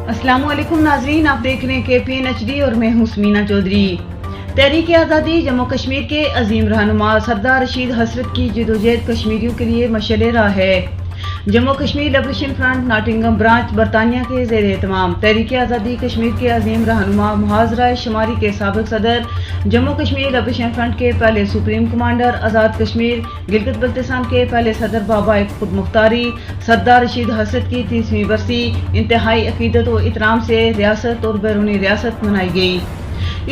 अस्सलाम वालेकुम नाजरीन, आप देख रहे हैं KPN HD और मैं हूं समीना चौधरी। तहरीक आज़ादी जम्मू कश्मीर के अजीम रहनुमा सरदार रशीद हसरत की जदोजहद कश्मीरियों के लिए मशाल राह है। Jammu Kashmir liberation front Nottingham branch बरतानिया के ज़ेर एहतमाम तहरीक आज़ादी कश्मीर के अजीम रहनुमा मुहाज़रा शुमारी के साबिक़ सदर, जम्मू कश्मीर लिबरेशन फ्रंट के पहले सुप्रीम कमांडर, आज़ाद कश्मीर गिलगित बल्तिस्तान के पहले सदर बाबा खुद मुख्तारी सरदार रशीद हसरत की 30वीं बरसी इंतहाई अकीदत व इतराम से रियासत और बैरूनी रियासत मनाई गई।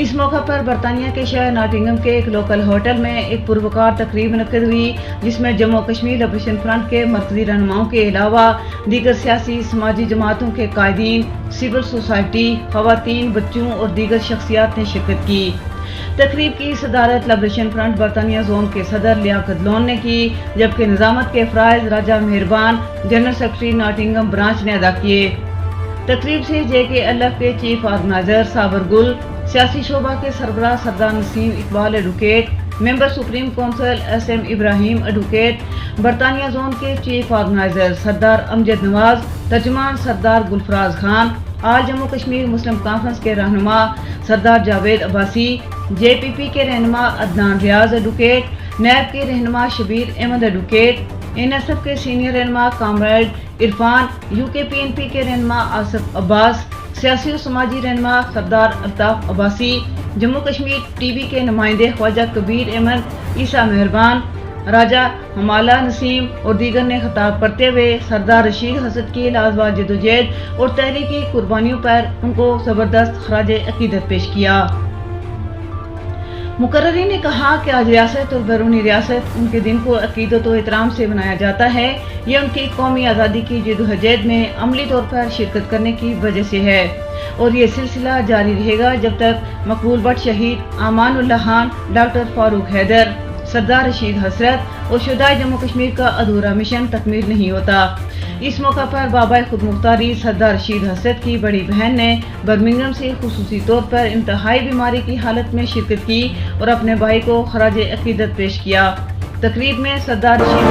इस मौका पर बरतानिया के शहर नॉटिंघम के एक लोकल होटल में एक पुरवकार तकरीब मुनक्किद हुई, जिसमें जम्मू कश्मीर लिबरेशन फ्रंट के मरकजी रहनुमाओं के अलावा दीगर सियासी समाजी जमातों के कायदीन, सिविल सोसाइटी, खवातीन, बच्चों और दीगर शख्सियात ने शिरकत की। तकरीब की सदारत लिबरेशन फ्रंट बरतानिया जोन के सदर लियाकत लोन ने की, जबकि निजामत के फ़राइज़ राजा मेहरबान जनरल सेक्रेटरी नॉटिंघम ब्रांच ने अदा किए। तकरीब से JKLF के चीफ ऑर्गेनाइजर साबर गुल, सियासी शोबा के सरबराह Sardar Naseem Iqbal advocate, member supreme council SM Ibrahim advocate, बरतानिया जोन के चीफ ऑर्गेनाइजर सरदार अमजद नवाज, तर्जुमान सरदार गुलफराज खान, आल जम्मू कश्मीर मुस्लिम कॉन्फ्रेंस के रहनुमा सरदार जावेद अब्बासी, JPP के रहनुमा अदनान रियाज एडवोकेट, नैब के रहनुमा शबीर अहमद एडवोकेट, NSF के सीनियर रहनुमा कामरेड इरफान, UKPNP के रहनुमा आसिफ अब्बास, सियासी और समाजी रहनुमा सरदार अल्ताफ अब्बासी, जम्मू कश्मीर TB के नुमाइंदे ख्वाजा कबीर अहमद, ईसा मेहरबान, राजा हमाला नसीम और दीगर ने खिताब करते हुए सरदार रशीद हसरत की लाजवाब जदोजहद और तहरीकी कुर्बानियों पर उनको ज़बरदस्त खराज अकीदत पेश किया। मुकर्ररीन ने कहा कि आज रियासत और बैरूनी रियासत उनके दिन को अकीदत और एहतराम से मनाया जाता है। ये उनकी कौमी आज़ादी की जदोजहद में अमली तौर पर शिरकत करने की वजह से है और ये सिलसिला जारी रहेगा जब तक मकबूल बट शहीद, अमानुल्लाह खान, डॉक्टर फारूक हैदर, सरदार रशीद हसरत और शुहदाए जम्मू कश्मीर का अधूरा मिशन तकमील नहीं होता। इस मौका पर बाबा खुद मुख्तारी सरदार रशीद हसरत की बड़ी बहन ने बर्मिंघम से खुसूसी तौर पर इंतहाई बीमारी की हालत में शिरकत की और अपने भाई को खराज अकीदत पेश किया। तकरीब में सरदार रशीद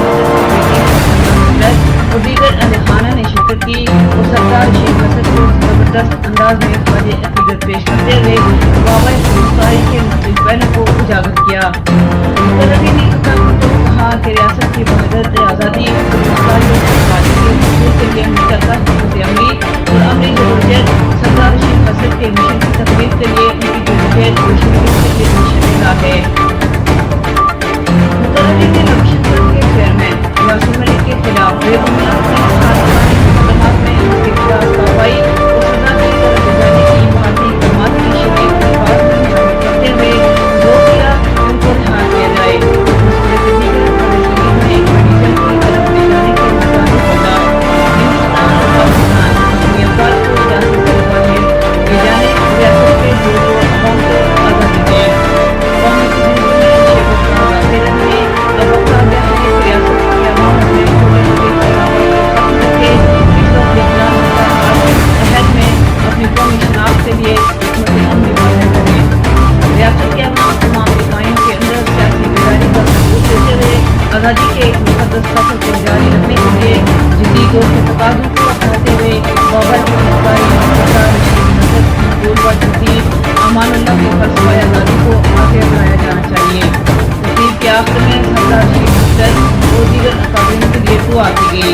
हसरत और दीगर अहले खाना ने शिरकत की और सरदार रशीद हसरत को जबरदस्त अंदाज में खराज अकीदत पेश करते हुए बाबा खुद मुख्तारी के मुख्तलिफ पहलुओं को उजागर किया। मुकर्ररी ने कहा कि रियासत की वहदत आज़ादी के लिए अमली और अमली जदोजहद सरदार रशीद हसरत के मिशन की तकमील के लिए उनकी जदोजहद के लिए मशाल है। मुकर्ररी ने लिबरेशन फ्रंट के चेयरमैन यासिन मलिक के खिलाफ बेबुनियाद मुकदमात में उसके खिलाफ कार्रवाई और सजा देकर गुजारने की भारतीय हुकूमत की शदीद दरख्वास्त में शामिल करते हुए जोर दिया कि उनको रिहा किया जाए। आज़ादी के एक मुक़द्दस सफ़र को जारी रखने के लिए जदीद दौर के तकाज़ों को अपनाते हुए बाबा की मुख्तारी सरदार रशीद हसरत की गोलबाज तरतीब अमानुल्लाह की फलसफा आज़ादी को आगे बढ़ाया जाना चाहिए। तकरीब के आखिर में सरदार रशीद हसरत और दीगर अकाबिरीन के लिए दुआ की गई।